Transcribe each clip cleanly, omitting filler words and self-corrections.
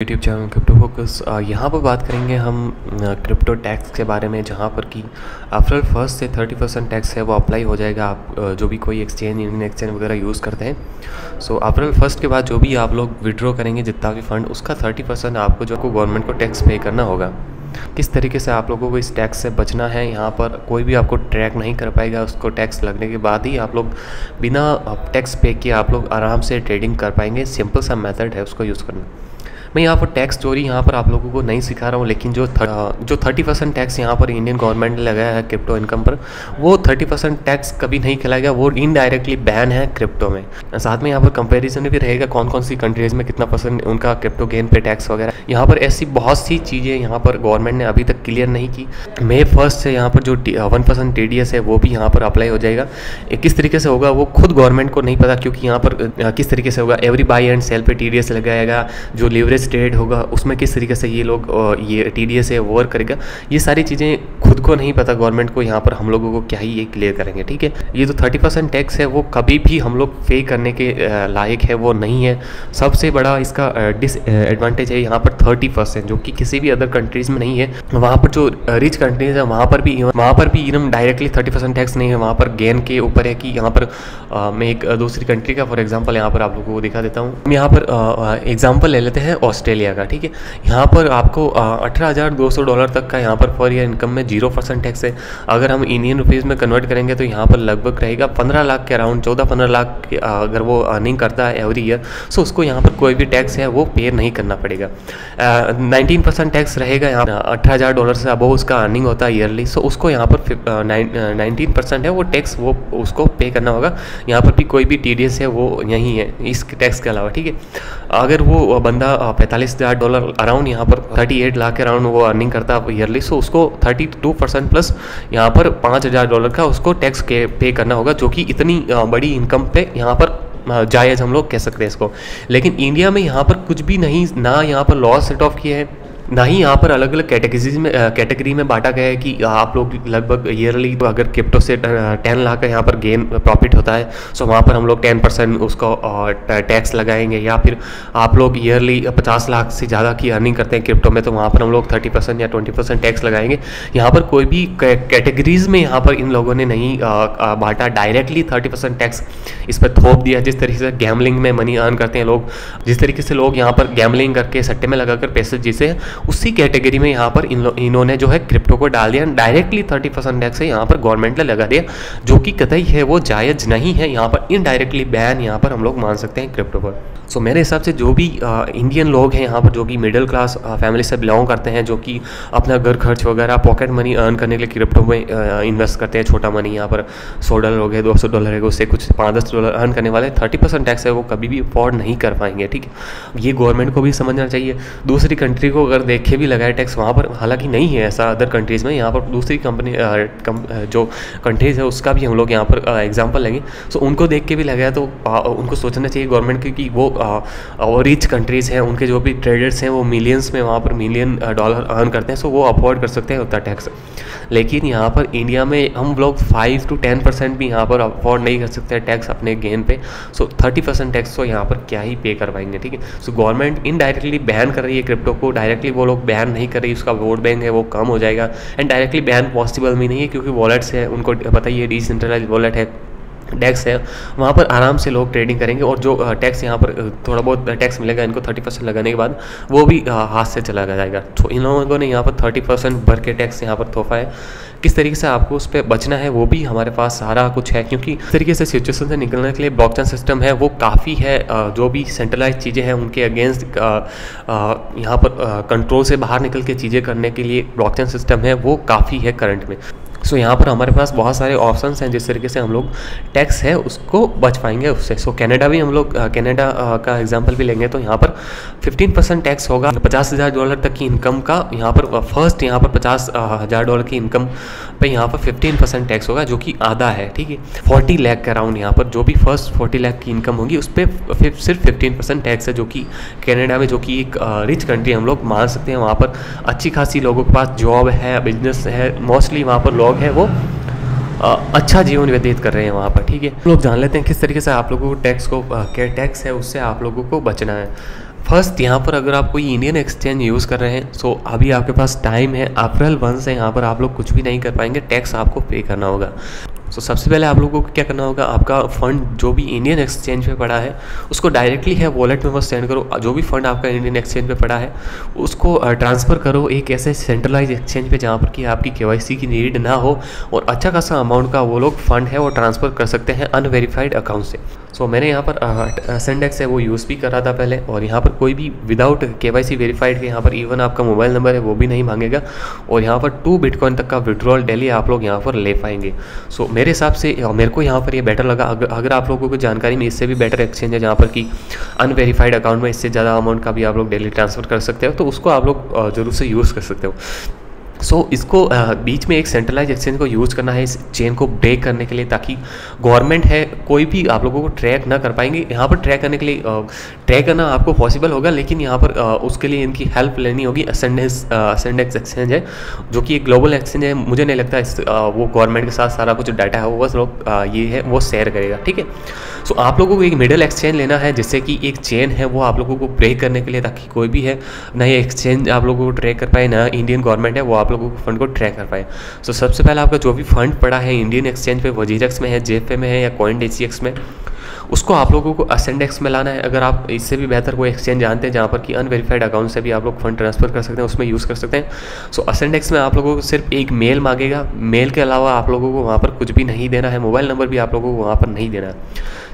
YouTube channel crypto focus. यहाँ पर बात करेंगे हम क्रिप्टो टैक्स के बारे में, जहाँ पर कि अप्रैल 1 से 30% टैक्स है वो अप्लाई हो जाएगा। आप जो भी कोई एक्सचेंज, इंडियन एक्सचेंज वगैरह यूज़ करते हैं, सो अप्रैल 1 के बाद जो भी आप लोग विड्रॉ करेंगे जितना भी फंड, उसका 30% आपको जो गवर्नमेंट को टैक्स पे करना होगा। किस तरीके से आप लोगों को इस टैक्स से बचना है, यहाँ पर कोई भी आपको ट्रैक नहीं कर पाएगा। उसको टैक्स लगने के बाद ही आप लोग बिना टैक्स पे किए आप लोग आराम से ट्रेडिंग कर पाएंगे। सिंपल सा मेथड है उसको यूज़ करना। मैं यहाँ पर टैक्स चोरी यहाँ पर आप लोगों को नहीं सिखा रहा हूँ, लेकिन जो 30% टैक्स यहाँ पर इंडियन गवर्नमेंट ने लगाया है क्रिप्टो इनकम पर, वो 30% टैक्स कभी नहीं खिलाएगा। वो इनडायरेक्टली बैन है क्रिप्टो में। साथ में यहाँ पर कंपैरिजन भी रहेगा कौन कौन सी कंट्रीज़ में कितना परसेंट उनका क्रिप्टो गेन पे टैक्स वगैरह। यहाँ पर ऐसी बहुत सी चीज़ें यहाँ पर गवर्नमेंट ने अभी तक क्लियर नहीं की। May 1 से यहाँ पर जो 1% TDS है वो भी यहाँ पर अप्लाई हो जाएगा। किस तरीके से होगा वो खुद गवर्नमेंट को नहीं पता, क्योंकि यहाँ पर किस तरीके से होगा, एवरी बाई एंड सेल पे TDS लगाएगा। जो लीवरेज ट्रेड होगा उसमें किस तरीके से ये लोग ये TDS है वर्क करेगा, ये सारी चीज़ें खुद को नहीं पता गवर्नमेंट को। यहाँ पर हम लोगों को क्या ही ये क्लियर करेंगे, ठीक है। ये जो 30% टैक्स है वो कभी भी हम लोग पे करने के लायक है वो नहीं है। सबसे बड़ा इसका डिसएडवांटेज है यहाँ पर 30%, जो कि किसी भी अदर कंट्रीज़ में नहीं है। वहाँ पर जो रिच कंट्रीज है वहाँ पर भी एकदम डायरेक्टली 30% टैक्स नहीं है। वहाँ पर गेन के ऊपर है कि यहाँ पर मैं एक दूसरी कंट्री का फॉर एग्जांपल यहाँ पर आप लोगों को दिखा देता हूँ। हम यहाँ पर एग्जांपल ले लेते हैं ऑस्ट्रेलिया का, ठीक है। यहाँ पर आपको $18,200 तक का यहाँ पर ईयर इनकम में 0% टैक्स है। अगर हम इंडियन रुपीज़ में कन्वर्ट करेंगे तो यहाँ पर लगभग रहेगा 15 लाख के अराउंड, 14-15 लाख अगर वो अर्निंग करता है एवरी ईयर, सो उसको यहाँ पर कोई भी टैक्स है वो पे नहीं करना पड़ेगा। 19% टैक्स रहेगा यहाँ $18,000 से अबव उसका अर्निंग होता है ईयरली, सो उसको यहाँ पर 19% है वो टैक्स वो उसको पे करना होगा। यहाँ पर भी कोई भी TDS है वो यही है इस टैक्स के अलावा, ठीक है। अगर वो बंदा $45,000 अराउंड यहाँ पर 38 लाख के अराउंड वो अर्निंग करता है ईयरली, सो उसको 32% प्लस यहाँ पर $5,000 का उसको टैक्स के पे करना होगा, जो कि इतनी बड़ी इनकम पे यहाँ पर जायज़ हम लोग कह सकते हैं इसको। लेकिन इंडिया में यहाँ पर कुछ भी नहीं, ना यहाँ पर लॉ सेट ऑफ किए हैं, ना ही यहाँ पर अलग अलग कैटेगरी में बांटा गया है कि आप लोग लगभग ईयरली अगर क्रिप्टो से 10 लाख का यहाँ पर गेन प्रॉफिट होता है, सो वहाँ पर हम लोग 10% उसको टैक्स लगाएंगे। या फिर आप लोग ईयरली 50 लाख से ज़्यादा की अर्निंग करते हैं क्रिप्टो में, तो वहाँ पर हम लोग 30% या 20% टैक्स लगाएंगे। यहाँ पर कोई भी कैटेगरीज में यहाँ पर इन लोगों ने नहीं बांटा, डायरेक्टली 30% टैक्स इस पर थोप दिया। जिस तरीके से गैमलिंग में मनी अर्न करते हैं लोग, जिस तरीके से लोग यहाँ पर गैमलिंग करके सट्टे में लगाकर पैसे जीते हैं, उसी कैटेगरी में यहाँ पर इन्होंने जो है क्रिप्टो को डाल दिया। डायरेक्टली 30% टैक्स है यहाँ पर गवर्नमेंट ने लगा दिया, जो कि कतई है वो जायज़ नहीं है। यहाँ पर इनडायरेक्टली बैन यहाँ पर हम लोग मान सकते हैं क्रिप्टो पर। सो मेरे हिसाब से जो भी इंडियन लोग हैं यहाँ पर, जो कि मिडिल क्लास फैमिली से बिलोंग करते हैं, जो कि अपना घर खर्च वगैरह पॉकेट मनी अर्न करने के लिए क्रिप्टो में इन्वेस्ट करते हैं, छोटा मनी यहाँ पर $100 हो गए, $200 है, उससे कुछ $5-10 अर्न करने वाले 30% टैक्स है वो कभी भी अफोर्ड नहीं कर पाएंगे, ठीक है। ये गवर्नमेंट को भी समझना चाहिए। दूसरी कंट्री को अगर देखे भी लगाए टैक्स, वहाँ पर हालांकि नहीं है ऐसा अदर कंट्रीज़ में। यहाँ पर दूसरी कंपनी जो कंट्रीज़ है उसका भी हम लोग यहाँ पर एग्जांपल लेंगे, सो उनको देख के भी लगाया तो उनको सोचना चाहिए गवर्नमेंट की कि वो रिच कंट्रीज़ हैं, उनके जो भी ट्रेडर्स हैं वो मिलियंस में वहाँ पर मिलियन डॉलर अर्न करते हैं, सो वो अफोर्ड कर सकते हैं उतना टैक्स। लेकिन यहाँ पर इंडिया में हम लोग 5 to 10% भी यहाँ पर अफोर्ड नहीं कर सकते टैक्स अपने गेन पे, सो 30% टैक्स तो यहाँ पर क्या ही पे कर पाएंगे, ठीक है। सो गवर्नमेंट इनडायरेक्टली बैन कर रही है क्रिप्टो को, डायरेक्टली वो लोग बैन नहीं कर रही, उसका वोट बैंक है वो कम हो जाएगा। एंड डायरेक्टली बैन पॉसिबल भी नहीं है, क्योंकि वॉलेट्स है, उनको पता ही है डिसेंट्रलाइज वॉलेट है, टैक्स है, वहाँ पर आराम से लोग ट्रेडिंग करेंगे। और जो टैक्स यहाँ पर थोड़ा बहुत टैक्स मिलेगा इनको 30% लगाने के बाद, वो भी हाथ से चला जाएगा। तो इन लोगों ने यहाँ पर 30% भर के टैक्स यहाँ पर तोहफा है। किस तरीके से आपको उस पर बचना है वो भी हमारे पास सारा कुछ है, क्योंकि इस तरीके से सिचुएशन से निकलने के लिए ब्लॉकचेन सिस्टम है वो काफ़ी है। जो भी सेंट्रलाइज चीज़ें हैं उनके अगेंस्ट यहाँ पर कंट्रोल से बाहर निकल के चीज़ें करने के लिए ब्लॉकचेन सिस्टम है वो काफ़ी है करंट में। सो यहाँ पर हमारे पास बहुत सारे ऑप्शंस हैं जिस तरीके से हम लोग टैक्स है उसको बच पाएंगे उससे। सो कनाडा भी हम लोग कनाडा का एग्जांपल भी लेंगे तो यहाँ पर 15% टैक्स होगा $50,000 तक की इनकम का। यहाँ पर फर्स्ट यहाँ पर $50,000 की इनकम पे यहाँ पर 15% टैक्स होगा, जो कि आधा है, ठीक है। 40 लाख के अराउंड यहाँ पर जो भी फर्स्ट 40 लाख की इनकम होगी उस पर सिर्फ 15% टैक्स है, जो कि कनाडा में, जो कि एक रिच कंट्री हम लोग मान सकते हैं। वहाँ पर अच्छी खासी लोगों के पास जॉब है, बिजनेस है, मोस्टली वहाँ पर लोग हैं वो अच्छा जीवन व्यतीत कर रहे हैं वहाँ पर, ठीक है। लोग जान लेते हैं किस तरीके से आप लोगों को टैक्स है उससे आप लोगों को बचना है। फर्स्ट यहाँ पर अगर आप कोई इंडियन एक्सचेंज यूज़ कर रहे हैं, सो अभी आपके पास टाइम है, अप्रैल 1 से यहाँ पर आप लोग कुछ भी नहीं कर पाएंगे, टैक्स आपको पे करना होगा। सो सबसे पहले आप लोगों को क्या करना होगा, आपका फंड जो भी इंडियन एक्सचेंज पे पड़ा है उसको डायरेक्टली है वॉलेट में बस सेंड करो। जो भी फंड आपका इंडियन एक्सचेंज पे पड़ा है उसको ट्रांसफ़र करो एक ऐसे सेंट्रलाइज एक्सचेंज पे जहाँ पर कि आपकी KYC की नीड ना हो, और अच्छा खासा अमाउंट का वो लोग फंड है वो ट्रांसफ़र कर सकते हैं अनवेरीफाइड अकाउंट से। सो मैंने यहाँ पर सेंडेक्स है वो यूज़ भी कर रहा था पहले, और यहाँ पर कोई भी विदाउट KYC वेरीफाइड के यहाँ पर इवन आपका मोबाइल नंबर है वो भी नहीं मांगेगा, और यहाँ पर 2 बिटकॉइन तक का विड्रॉल डेली आप लोग यहाँ पर ले पाएंगे। सो मेरे हिसाब से मेरे को यहाँ पर ये बेटर लगा। अगर आप लोगों को जानकारी में इससे भी बेटर एक्सचेंज है जहाँ पर कि अनवेरीफाइड अकाउंट में इससे ज़्यादा अमाउंट का भी आप लोग डेली ट्रांसफ़र कर सकते हो, तो उसको आप लोग ज़रूर से यूज़ कर सकते हो। सो इसको बीच में एक सेंट्रलाइज एक्सचेंज को यूज़ करना है इस चेन को ब्रेक करने के लिए, ताकि गवर्नमेंट है कोई भी आप लोगों को ट्रैक ना कर पाएंगे। यहाँ पर ट्रैक करने के लिए ट्रैक करना आपको पॉसिबल होगा, लेकिन यहाँ पर उसके लिए इनकी हेल्प लेनी होगी। असेंडेक्स एक्सचेंज है जो कि एक ग्लोबल एक्सचेंज है, मुझे नहीं लगता वो गवर्नमेंट के साथ सारा कुछ डाटा है वो बस लोग ये है वो शेयर करेगा, ठीक है। सो आप लोगों को एक मिडल एक्सचेंज लेना है जिससे कि एक चेन है वो आप लोगों को ब्रेक करने के लिए, ताकि कोई भी है ना ये एक्सचेंज आप लोगों को ट्रैक कर पाए, ना इंडियन गवर्नमेंट है वो आप लोगों को फंड को ट्रैक कर पाए। सो सबसे पहले आपका जो भी फंड पड़ा है इंडियन एक्सचेंज पे, वजीरेक्स में है, जेपे में है या CoinDCX में, उसको आप लोगों को असेंडेक्स में लाना है। अगर आप इससे भी बेहतर कोई एक्सचेंज जानते हैं जहाँ पर कि अनवेरीफाइड अकाउंट से भी आप लोग फंड ट्रांसफ़र कर सकते हैं, उसमें यूज़ कर सकते हैं। सो असेंडेक्स में आप लोगों को सिर्फ एक मेल मांगेगा, मेल के अलावा आप लोगों को वहाँ पर कुछ भी नहीं देना है, मोबाइल नंबर भी आप लोगों को वहाँ पर नहीं देना है।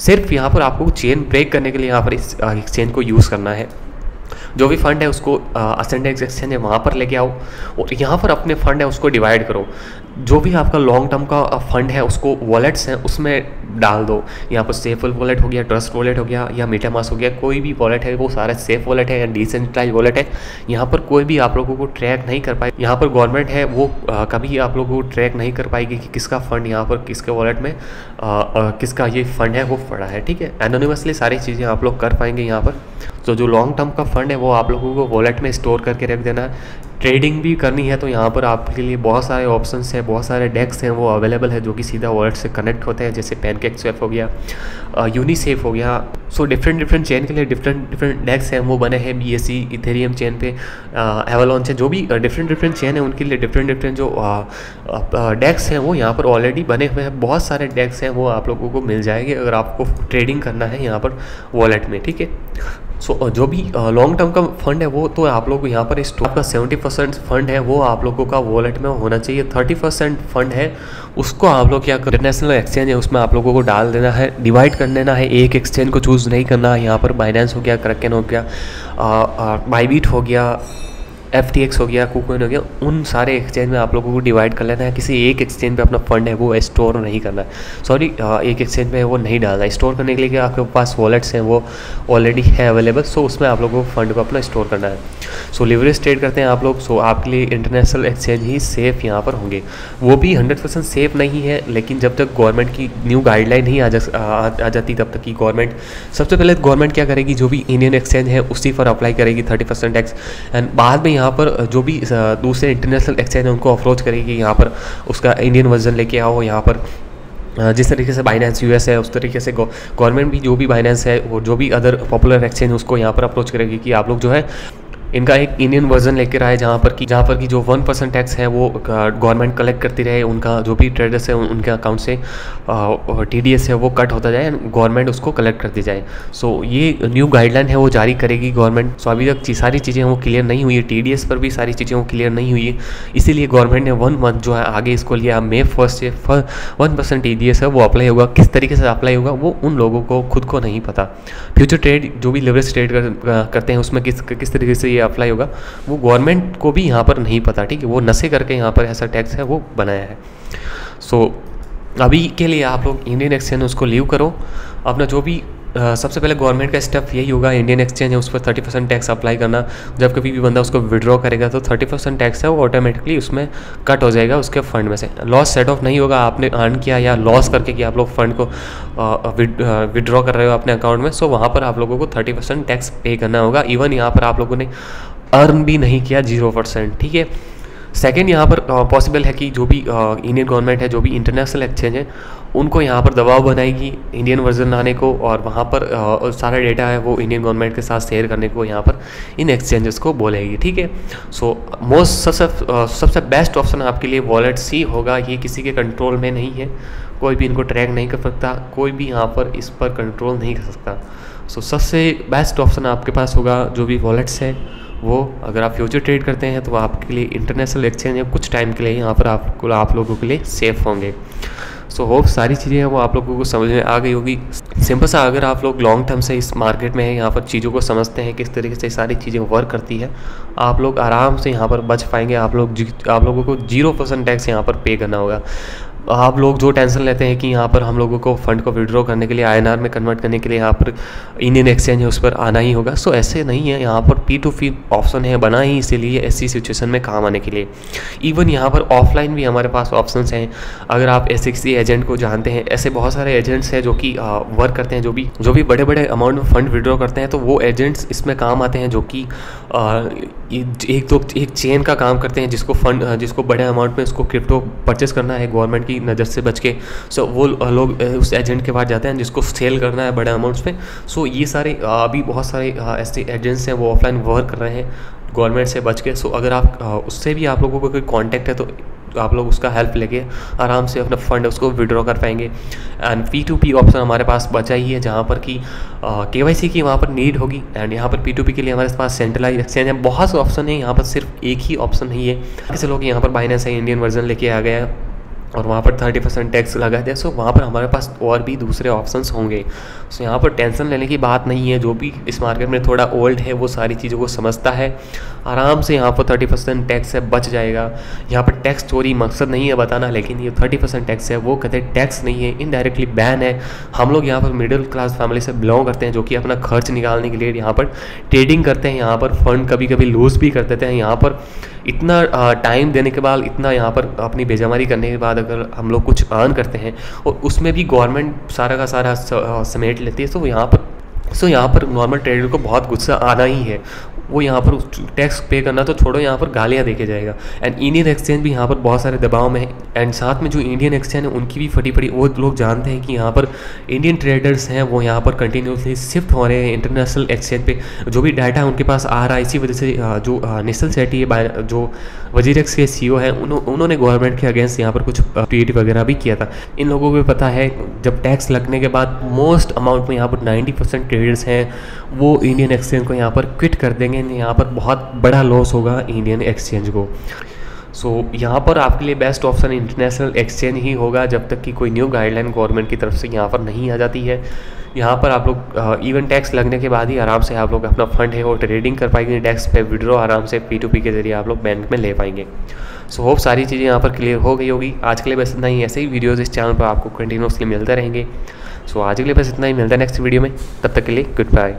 सिर्फ यहाँ पर आपको चेन ब्रेक करने के लिए यहाँ पर इस एक्सचेंज को यूज़ करना है। जो भी फंड है उसको असेंडेक्स एक्सचेंज है वहाँ पर लेके आओ, और यहाँ पर अपने फंड है उसको डिवाइड करो। जो भी आपका लॉन्ग टर्म का फंड है उसको वॉलेट्स हैं उसमें डाल दो। यहाँ पर सेफ वॉलेट हो गया, ट्रस्ट वॉलेट हो गया या मेटामास्क हो गया, कोई भी वॉलेट है वो सारा सेफ वॉलेट है या डिसेंट्रलाइज वॉलेट है। यहाँ पर कोई भी आप लोगों को ट्रैक नहीं कर पाए, यहाँ पर गवर्नमेंट है वो कभी आप लोगों को ट्रैक नहीं कर पाएगी कि किसका फंड यहाँ पर किसके वॉलेट में किसका ये फंड है वो पड़ा है, ठीक है। एनोनिमसली सारी चीज़ें आप लोग कर पाएंगे यहाँ पर। तो जो लॉन्ग टर्म का फंड है वो आप लोगों को वॉलेट में स्टोर करके रख देना है। ट्रेडिंग भी करनी है तो यहाँ पर आपके लिए बहुत सारे ऑप्शंस हैं, बहुत सारे डेक्स हैं वो अवेलेबल है जो कि सीधा वॉलेट से कनेक्ट होते हैं, जैसे PancakeSwap हो गया, यूनिसेफ हो गया। सो डिफरेंट चेन के लिए डिफरेंट डेक्स हैं वो बने हैं। BSC इथेरियम चेन पे, एवलॉन्च है, जो भी डिफरेंट चेन है उनके लिए डिफरेंट जो डेक्स हैं वो यहाँ पर ऑलरेडी बने हुए हैं। बहुत सारे डेक्स हैं वो आप लोगों को मिल जाएंगे अगर आपको ट्रेडिंग करना है यहाँ पर वॉलेट में, ठीक है। सो जो भी लॉन्ग टर्म का फंड है वो तो आप लोग यहाँ पर स्टॉक का 70% फंड है वो आप लोगों का वॉलेट में होना चाहिए। 30% फंड है उसको आप लोग क्या कर, इंटरनेशनल एक्सचेंज है उसमें आप लोगों को डाल देना है, डिवाइड कर देना है। एक एक्सचेंज को चूज़ नहीं करना है। यहाँ पर बाइनेंस हो गया, क्रैकन हो गया, बाइबिट हो गया, FTX हो गया, KuCoin हो गया, उन सारे एक्सचेंज में आप लोगों को डिवाइड कर लेना है। किसी एक एक्सचेंज पे अपना फंड है वो स्टोर नहीं करना है, सॉरी एक एक्सचेंज पे वो नहीं डालना है। स्टोर करने के लिए आपके पास वॉलेट्स हैं वो ऑलरेडी है अवेलेबल, सो उसमें आप लोगों को फंड को अपना स्टोर करना है। सो लिवरेज ट्रेड करते हैं आप लोग, सो आपके लिए इंटरनेशनल एक्सचेंज ही सेफ़ यहाँ पर होंगे। वो भी 100% सेफ़ नहीं है, लेकिन जब तक गवर्नमेंट की न्यू गाइडलाइन नहीं आ जाती तब तक की गवर्नमेंट सबसे पहले गवर्नमेंट क्या करेगी, जो भी इंडियन एक्सचेंज है उसी पर अप्लाई करेगी 30% टैक्स, एंड बाद में यहाँ पर जो भी दूसरे इंटरनेशनल एक्सचेंज है उनको अप्रोच करेगी यहाँ पर उसका इंडियन वर्जन लेके आओ। यहाँ पर जिस तरीके से बाइनेंस US है उस तरीके से गवर्नमेंट भी जो भी बाइनेंस है और जो भी अदर पॉपुलर एक्सचेंज उसको यहाँ पर अप्रोच करेगी कि आप लोग जो है इनका एक इंडियन वर्जन लेकर आए जहाँ पर कि जो 1% टैक्स है वो गवर्नमेंट कलेक्ट करती रहे, उनका जो भी ट्रेडर्स है उनके अकाउंट से TDS है वो कट होता जाए, गवर्नमेंट उसको कलेक्ट करती जाए। सो ये न्यू गाइडलाइन है वो जारी करेगी गवर्नमेंट। सो अभी तक सारी चीज़ें वो क्लियर नहीं हुई है, TDS पर भी सारी चीज़ें वो क्लियर नहीं हुई है, इसीलिए गवर्नमेंट ने 1 मंथ जो है आगे इसको लिया। May 1 से 1% TDS है वो अप्लाई होगा। किस तरीके से अप्लाई होगा वो उन लोगों को खुद को नहीं पता। फ्यूचर ट्रेड जो भी लिवरेज ट्रेड करते हैं उसमें किस तरीके से अप्लाई होगा वो गवर्नमेंट को भी यहाँ पर नहीं पता, ठीक है। वो नशे करके यहाँ पर ऐसा टैक्स है वो बनाया है। सो अभी के लिए आप लोग इंडियन एक्सचेंज उसको लीव करो। अपना जो भी सबसे पहले गवर्नमेंट का स्टेप यही होगा, इंडियन एक्सचेंज है उस पर 30% टैक्स अप्लाई करना। जब कभी भी बंदा उसको विड्रॉ करेगा तो 30% टैक्स है वो ऑटोमेटिकली उसमें कट हो जाएगा उसके फंड में से। लॉस सेट ऑफ नहीं होगा, आपने अर्न किया या लॉस करके कि आप लोग फंड को विड्रॉ कर रहे हो अपने अकाउंट में, सो वहाँ पर आप लोगों को 30% टैक्स पे करना होगा। इवन यहाँ पर आप लोगों ने अर्न भी नहीं किया 0%, ठीक है। सेकेंड यहाँ पर पॉसिबल है कि जो भी इंडियन गवर्नमेंट है, जो भी इंटरनेशनल एक्सचेंज है उनको यहाँ पर दबाव बनाएगी इंडियन वर्जन लाने को, और वहाँ पर सारा डेटा है वो इंडियन गवर्नमेंट के साथ शेयर करने को यहाँ पर इन एक्सचेंजेस को बोलेगी, ठीक है। सो मोस्ट सबसे बेस्ट ऑप्शन आपके लिए वॉलेट सी होगा। ये किसी के कंट्रोल में नहीं है, कोई भी इनको ट्रैक नहीं कर सकता, कोई भी यहाँ पर इस पर कंट्रोल नहीं कर सकता। सो सबसे बेस्ट ऑप्शन आपके पास होगा जो भी वॉलेट्स है वो। अगर आप फ्यूचर ट्रेड करते हैं तो आपके लिए इंटरनेशनल एक्सचेंज है, कुछ टाइम के लिए यहाँ पर आप लोगों के लिए सेफ होंगे। सो होप सारी चीज़ें हैं वो आप लोगों को समझ में आ गई होगी। सिंपल सा, अगर आप लोग लॉन्ग टर्म से इस मार्केट में है, यहाँ पर चीज़ों को समझते हैं किस तरीके से सारी चीज़ें वर्क करती है, आप लोग आराम से यहाँ पर बच पाएंगे। आप लोगों को 0% टैक्स यहाँ पर पे करना होगा। आप लोग जो टेंशन लेते हैं कि यहाँ पर हम लोगों को फ़ंड को विड्रॉ करने के लिए INR में कन्वर्ट करने के लिए यहाँ पर इंडियन एक्सचेंज है उस पर आना ही होगा, सो ऐसे नहीं है। यहाँ पर P2P ऑप्शन है, बना ही इसीलिए ऐसी सिचुएशन में काम आने के लिए। इवन यहाँ पर ऑफलाइन भी हमारे पास ऑप्शंस हैं। अगर आप SXC एजेंट को जानते हैं, ऐसे बहुत सारे एजेंट्स हैं जो कि वर्क करते हैं, जो भी बड़े बड़े अमाउंट में फ़ंड विड्रॉ करते हैं, तो वो एजेंट्स इसमें काम आते हैं, जो कि एक चेन का काम करते हैं, जिसको बड़े अमाउंट में उसको क्रिप्टो परचेस करना है गवर्नमेंट की नज़र से बच के। सो वो लोग उस एजेंट के पास जाते हैं जिसको सेल करना है बड़े अमाउंट्स पे। सो ये सारे अभी बहुत सारे ऐसे एजेंट्स हैं वो ऑफलाइन वर्क कर रहे हैं गवर्नमेंट से बच के। सो अगर आप उससे भी आप लोगों को कोई कॉन्टैक्ट है तो आप लोग उसका हेल्प लेके आराम से अपना फ़ंड उसको विड्रॉ कर पाएंगे। एंड P2P ऑप्शन हमारे पास बचा ही है, जहाँ पर कि KYC की वहाँ पर नीड होगी। एंड यहाँ पर P2P के लिए हमारे पास सेंट्रलाइज एक्सचेंज है, बहुत से ऑप्शन है, यहाँ पर सिर्फ एक ही ऑप्शन नहीं है। ऐसे लोग यहाँ पर बाइनेंस है, इंडियन वर्जन लेके आ गया है और वहाँ पर 30% टैक्स लगा दिया। सो वहाँ पर हमारे पास और भी दूसरे ऑप्शंस होंगे। सो यहाँ पर टेंशन लेने की बात नहीं है। जो भी इस मार्केट में थोड़ा ओल्ड है वो सारी चीज़ों को समझता है, आराम से यहाँ पर 30% टैक्स से बच जाएगा। यहाँ पर टैक्स चोरी मकसद नहीं है बताना, लेकिन ये 30% टैक्स है वो कहते हैं टैक्स नहीं है, इनडायरेक्टली बैन है। हम लोग यहाँ पर मिडिल क्लास फैमिली से बिलोंग करते हैं, जो कि अपना खर्च निकालने के लिए यहाँ पर ट्रेडिंग करते हैं, यहाँ पर फंड कभी कभी लूज़ भी कर देते हैं। यहाँ पर इतना टाइम देने के बाद, इतना यहाँ पर अपनी बेजमारी करने के बाद अगर हम लोग कुछ अर्न करते हैं और उसमें भी गवर्नमेंट सारा का सारा समेट लेती है, तो यहाँ पर नॉर्मल ट्रेडर को बहुत गुस्सा आना ही है। वो यहाँ पर टैक्स पे करना तो छोड़ो, यहाँ पर गालियाँ देके जाएगा। एंड इंडियन एक्सचेंज भी यहाँ पर बहुत सारे दबाव में है। एंड साथ में जो इंडियन एक्सचेंज है उनकी भी फटी फटी, वो लोग जानते हैं कि यहाँ पर इंडियन ट्रेडर्स हैं वो यहाँ पर कंटिन्यूसली शिफ्ट हो रहे हैं इंटरनेशनल एक्सचेंज पे। जो भी डाटा उनके पास आ रहा है, इसी वजह से जो निसल सेठी है, जो वजीरेक्स के CEO हैं, उन्होंने गवर्नमेंट के अगेंस्ट यहाँ पर कुछ ट्वीट वगैरह भी किया था। इन लोगों को भी पता है जब टैक्स लगने के बाद मोस्ट अमाउंट में यहाँ पर 90% ट्रेडर्स हैं वो इंडियन एक्सचेंज को यहाँ पर क्विट कर देंगे। यहाँ पर बहुत बड़ा लॉस होगा इंडियन एक्सचेंज को। सो यहाँ पर आपके लिए बेस्ट ऑप्शन इंटरनेशनल एक्सचेंज ही होगा, जब तक कि कोई न्यू गाइडलाइन गवर्नमेंट की तरफ से यहाँ पर नहीं आ जाती है। यहाँ पर आप लोग इवन टैक्स लगने के बाद ही आराम से आप लोग अपना फंड है वो ट्रेडिंग कर पाएंगे, टैक्स पे विड्रॉ आराम से P2P के जरिए आप लोग बैंक में ले पाएंगे। सो होप सारी चीज़ें यहाँ पर क्लियर हो गई होगी। आज के लिए बस इतना ही, ऐसे ही वीडियोज़ इस चैनल पर आपको कंटिन्यूसली मिलते रहेंगे। सो आज के लिए बस इतना ही, मिलता है नेक्स्ट वीडियो में, तब तक के लिए गुड बाय।